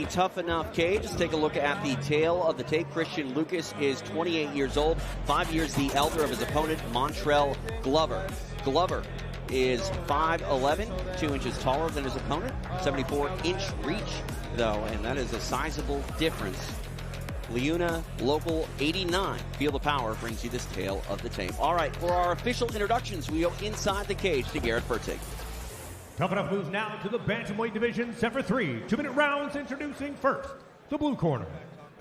Tuff-N-Uff cage. Let's take a look at the tail of the tape. Christian Lucas is 28 years old, 5 years the elder of his opponent, Montrell Glover. Glover is 5'11", 2 inches taller than his opponent, 74-inch reach, though, and that is a sizable difference. Leuna Local 89, Feel the Power, brings you this tale of the tape. All right, for our official introductions, we go inside the cage to Garrett Fertig. Tuff-N-Uff moves now to the bantamweight division, set for 3 2-minute rounds. Introducing first, the blue corner.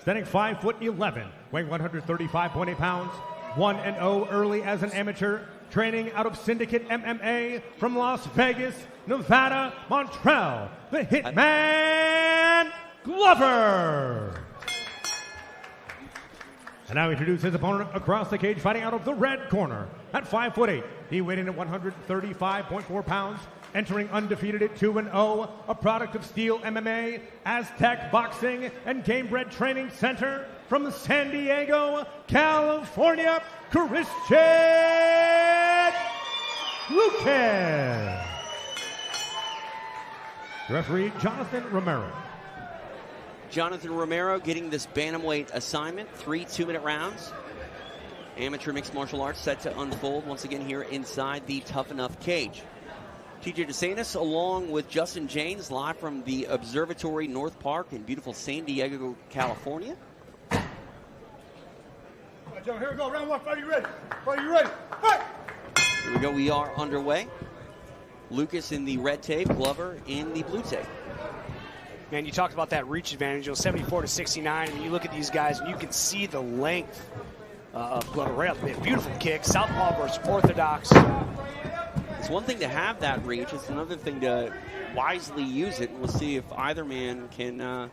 Standing 5'11", weighing 135.8 pounds, 1-0 early as an amateur, training out of Syndicate MMA from Las Vegas, Nevada, Montrell, the Hitman Glover. And now introduce his opponent across the cage, fighting out of the red corner. At 5'8", he weighed in at 135.4 pounds, entering undefeated at 2-0, a product of Steel MMA, Aztec Boxing, and Gamebred Training Center from San Diego, California, Christian Lucas. Referee Jonathan Romero. Jonathan Romero getting this bantamweight assignment, 3 2-minute rounds. Amateur mixed martial arts set to unfold once again here inside the Tuff-N-Uff cage. TJ DeSantis along with Justin James live from the Observatory North Park in beautiful San Diego, California. All right, Joe, here we go. Round 1. Are you ready? Are you ready? Fight! Here we go. We are underway. Lucas in the red tape, Glover in the blue tape. Man, you talked about that reach advantage, 74 to 69. I mean, you look at these guys, and you can see the length of Glover right up the mid. Beautiful kick, southpaw versus orthodox. It's one thing to have that reach. It's another thing to wisely use it. And we'll see if either man can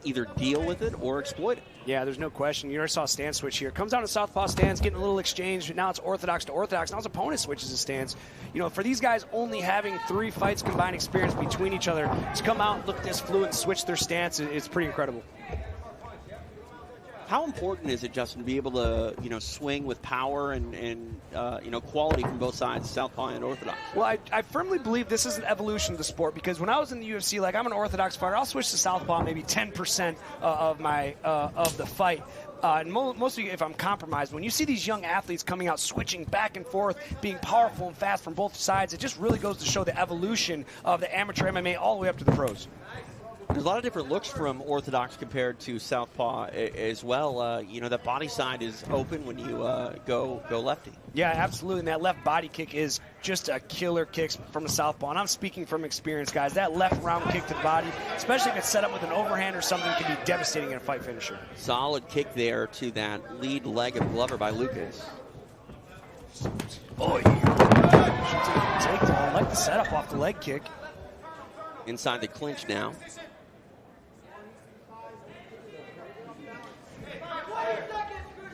either deal with it or exploit it. Yeah, there's no question. You already saw a stance switch here. Comes down to southpaw stance, getting a little exchange. Now it's orthodox to orthodox. Now his opponent switches his stance. You know, for these guys only having 3 fights combined experience between each other, to come out and look this fluid and switch their stance, it's pretty incredible. How important is it, Justin, to be able to, swing with power and quality from both sides, southpaw and orthodox? Well, I firmly believe this is an evolution of the sport, because when I was in the UFC, like, I'm an orthodox fighter, I'll switch to southpaw maybe 10% of the fight. And mostly if I'm compromised. When you see these young athletes coming out, switching back and forth, being powerful and fast from both sides, it just really goes to show the evolution of the amateur MMA all the way up to the pros. There's a lot of different looks from orthodox compared to southpaw as well. That body side is open when you go lefty. Yeah, absolutely. And that left body kick is just a killer kick from the southpaw. And I'm speaking from experience, guys. That left round kick to the body, especially if it's set up with an overhand or something, can be devastating in a fight finisher. Solid kick there to that lead leg of Glover by Lucas. Oh, yeah. Takedown. I like the setup off the leg kick. Inside the clinch now.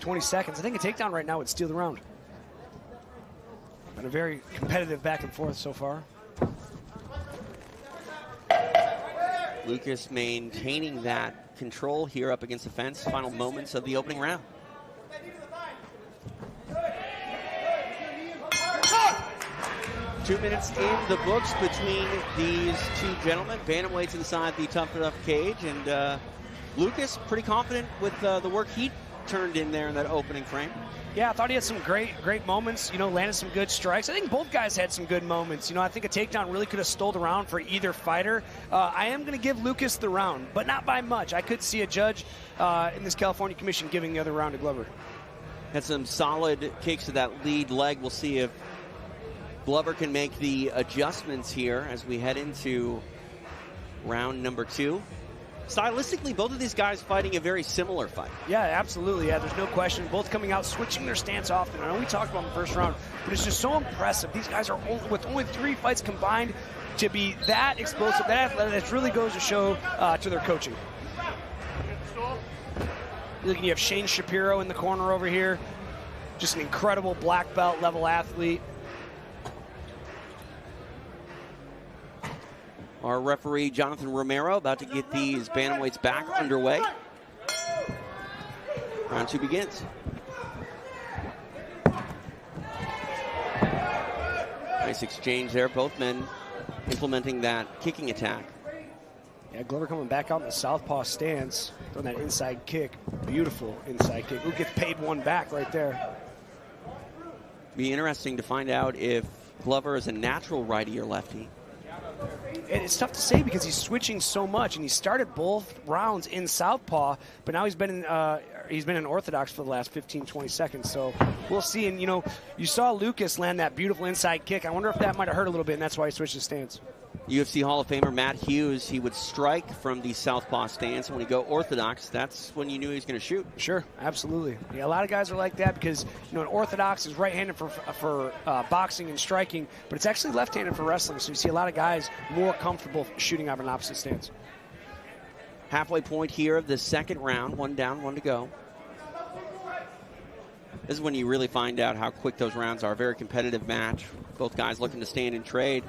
20 seconds. I think a takedown right now would steal the round. Been a very competitive back and forth so far. Lucas maintaining that control here up against the fence. Final moments of the opening round. Two minutes in the books between these two gentlemen. Bantamweights inside the Tuff-N-Uff cage, and Lucas pretty confident with the work he turned in there in that opening frame. Yeah, I thought he had some great moments, landed some good strikes. I think both guys had some good moments. I think a takedown really could have stole the round for either fighter. I am going to give Lucas the round, but not by much. I could see a judge in this California commission giving the other round to Glover. Had some solid kicks to that lead leg. We'll see if Glover can make the adjustments here as we head into round number 2. Stylistically, both of these guys fighting a very similar fight. Yeah, absolutely. Yeah, there's no question. Both coming out, switching their stance often. I know we talked about in the first round, but it's just so impressive. These guys are with only 3 fights combined to be that explosive, that athletic. That really goes to show to their coaching. You have Shane Shapiro in the corner over here. Just an incredible black belt level athlete. Our referee, Jonathan Romero, about to get these bantamweights back underway. Round 2 begins. Nice exchange there. Both men implementing that kicking attack. Yeah, Glover coming back out in the southpaw stance, throwing that inside kick. Beautiful inside kick. Who gets paid one back right there? Be interesting to find out if Glover is a natural righty or lefty. And it's tough to say because he's switching so much, and he started both rounds in southpaw, but now he's been in orthodox for the last 15, 20 seconds. So we'll see. And, you know, you saw Lucas land that beautiful inside kick. I wonder if that might have hurt a little bit, and that's why he switched his stance. UFC Hall of Famer Matt Hughes, he would strike from the southpaw stance. And when he go orthodox, that's when you knew he was going to shoot. Sure, absolutely. Yeah, a lot of guys are like that because, you know, an orthodox is right-handed for boxing and striking, but it's actually left-handed for wrestling. So you see a lot of guys more comfortable shooting out of an opposite stance. Halfway point here of the second round. 1 down, 1 to go. This is when you really find out how quick those rounds are. A very competitive match. Both guys looking to stand and trade.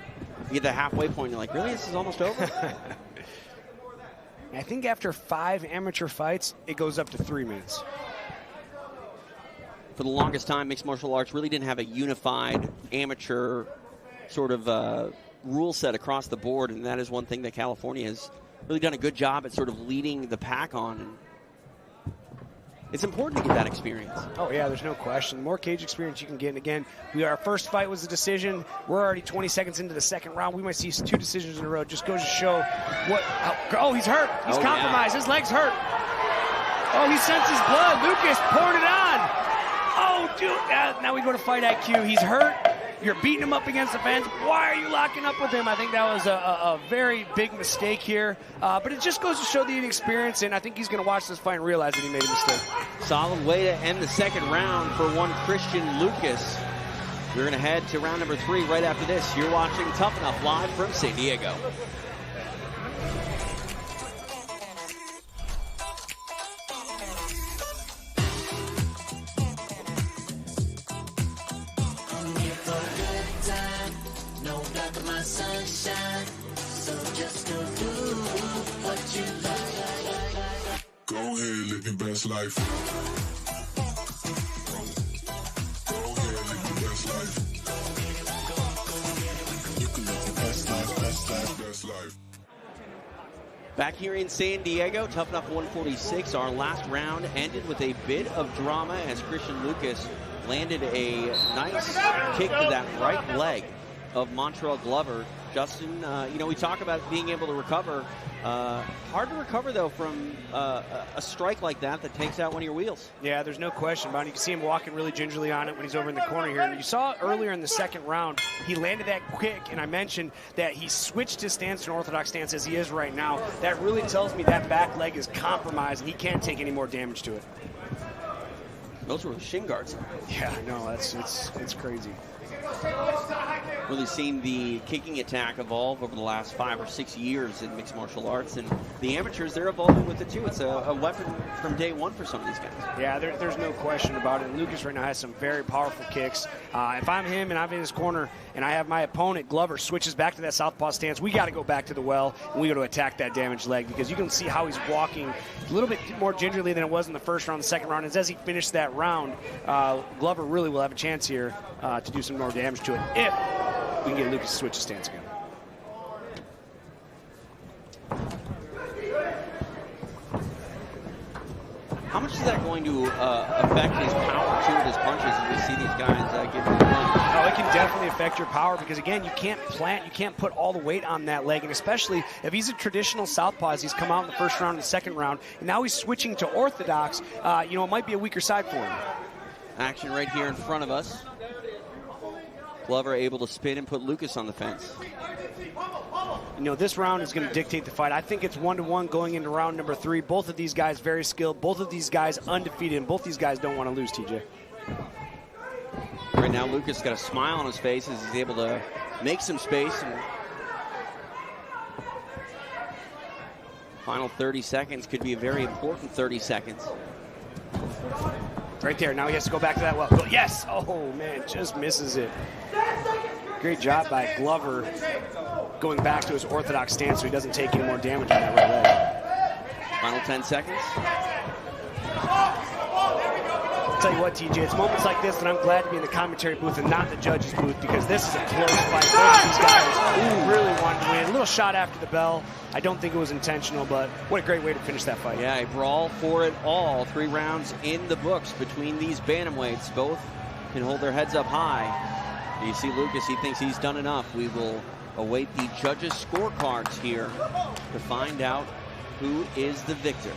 You get the halfway point, you're like, really? This is almost over? I think after 5 amateur fights, it goes up to 3 minutes. For the longest time, mixed martial arts really didn't have a unified amateur sort of rule set across the board, and that is one thing that California has really done a good job at sort of leading the pack on. And it's important to get that experience. Oh, yeah, there's no question. The more cage experience you can get. And again, our first fight was a decision. We're already 20 seconds into the second round. We might see 2 decisions in a row. Just goes to show what. Oh, he's hurt. He's compromised. Yeah. His leg's hurt. Oh, he senses blood. Lucas poured it on. Oh, dude. Now we go to fight IQ. He's hurt. You're beating him up against the fence. Why are you locking up with him? I think that was a very big mistake here. But it just goes to show the inexperience, and I think he's going to watch this fight and realize that he made a mistake. Solid way to end the second round for one Christian Lucas. We're going to head to round number 3 right after this. You're watching Tuff-N-Uff live from San Diego. Sunshine, so just go do what you like. Go ahead, live your best life. Go ahead, live your best life. You can live your best life, best life, best life. Back here in San Diego, Tuff-N-Uff 146. Our last round ended with a bit of drama as Christian Lucas landed a nice kick to that right leg of Montrell Glover. Justin, you know, we talk about being able to recover. Hard to recover, though, from a strike like that takes out one of your wheels. Yeah, there's no question about it. You can see him walking really gingerly on it when he's over in the corner here. And you saw earlier in the second round, he landed that kick, and I mentioned that he switched his stance to an orthodox stance as he is right now. That really tells me that back leg is compromised, and he can't take any more damage to it. Those were shin guards. Yeah, no, it's crazy. Really seen the kicking attack evolve over the last 5 or 6 years in mixed martial arts, and the amateurs, they're evolving with it too. It's a weapon from day one for some of these guys. Yeah, there's no question about it. Lucas right now has some very powerful kicks. If I'm him and I'm in his corner and I have my opponent, Glover, switches back to that southpaw stance, we got to go back to the well and we got to attack that damaged leg, because you can see how he's walking a little bit more gingerly than it was in the first round, the second round. And as he finished that round, Glover really will have a chance here to do some more damage to it if we can get Lucas to switch his stance again. How much is that going to affect his power too with his punches as we see these guys give him a run? Oh, it can definitely affect your power, because again, you can't put all the weight on that leg, and especially if he's a traditional southpaw, as he's come out in the first round and the second round, and now he's switching to orthodox, you know, it might be a weaker side for him. Action right here in front of us. Glover able to spin and put Lucas on the fence. You know, this round is going to dictate the fight. I think it's 1-1 going into round number 3. Both of these guys very skilled. Both of these guys undefeated, and both these guys don't want to lose, TJ. Right now, Lucas got a smile on his face as he's able to make some space. And final 30 seconds could be a very important 30 seconds. Right there. Now he has to go back to that well. Yes! Oh, man, just misses it. Great job by Glover going back to his orthodox stance so he doesn't take any more damage on that right leg. Final 10 seconds. tell you what, TJ, it's moments like this that I'm glad to be in the commentary booth and not the judges booth, because this is a close fight. Both of these guys really wanted to win. A little shot after the bell. I don't think it was intentional, but what a great way to finish that fight. Yeah, a brawl for it all. 3 rounds in the books between these bantamweights. Both can hold their heads up high. You see Lucas, he thinks he's done enough. We will await the judges' scorecards here to find out who is the victor.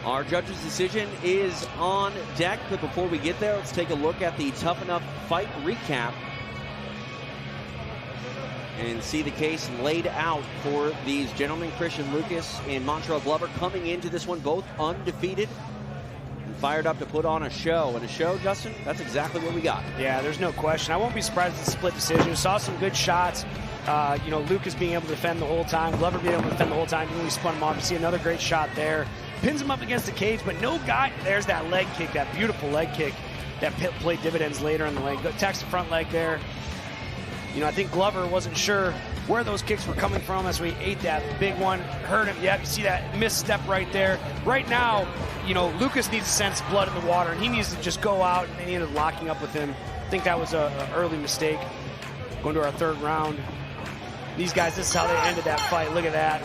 Our judge's decision is on deck, but before we get there, let's take a look at the Tuff-N-Uff fight recap and see the case laid out for these gentlemen. Christian Lucas and Montrell Glover coming into this one both undefeated and fired up to put on a show. And a show, Justin, that's exactly what we got. Yeah, there's no question. I won't be surprised if it's a split decision. Saw some good shots. You know, Lucas being able to defend the whole time, Glover being able to defend the whole time, really spun him off. You see another great shot there. Pins him up against the cage, but no guy. There's that leg kick, that beautiful leg kick that played dividends later in the leg. Attacks the front leg there. You know, I think Glover wasn't sure where those kicks were coming from as we ate that big one. Hurt him. Yep, you see that misstep right there. Right now, you know, Lucas needs to sense blood in the water, and he needs to just go out, and they ended up locking up with him. I think that was an early mistake. Going to our 3rd round. These guys, this is how they ended that fight. Look at that.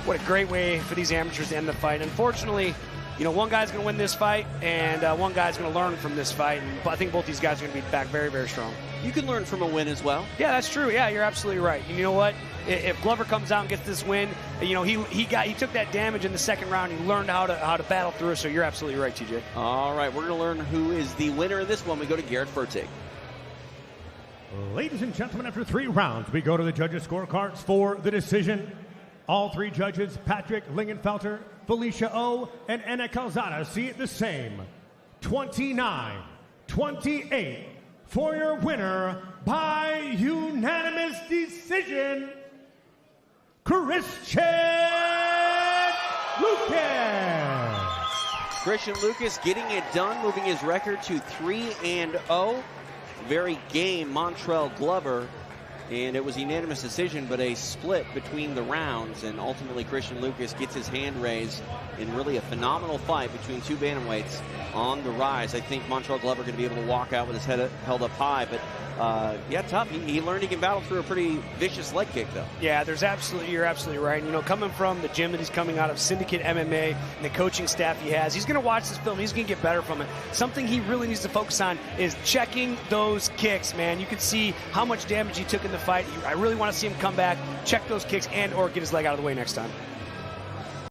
What a great way for these amateurs to end the fight. Unfortunately, you know, one guy's going to win this fight, and one guy's going to learn from this fight. And I think both these guys are going to be back very, very strong. You can learn from a win as well. Yeah, that's true. Yeah, you're absolutely right. And you know what? If Glover comes out and gets this win, you know, he took that damage in the 2nd round. He learned how to battle through it. So you're absolutely right, TJ. All right, we're going to learn who is the winner of this one. We go to Garrett Fertig. Ladies and gentlemen, after 3 rounds, we go to the judges' scorecards for the decision. All 3 judges, Patrick Lingenfelter, Felicia O, and Anna Calzada, see it the same. 29-28 for your winner by unanimous decision, Christian Lucas. Christian Lucas getting it done, moving his record to 3-0. Very game Montrell Glover, and it was a unanimous decision, but a split between the rounds, and ultimately Christian Lucas gets his hand raised in really a phenomenal fight between 2 bantamweights on the rise. I think Montrell Glover going to be able to walk out with his head held up high, but yeah, tough. He learned he can battle through a pretty vicious leg kick, though. Yeah, you're absolutely right. And, you know, coming from the gym that he's coming out of, Syndicate MMA, and the coaching staff he has, he's going to watch this film. He's going to get better from it. Something he really needs to focus on is checking those kicks, man. You can see how much damage he took in the fight. I really want to see him come back, check those kicks, and or get his leg out of the way next time.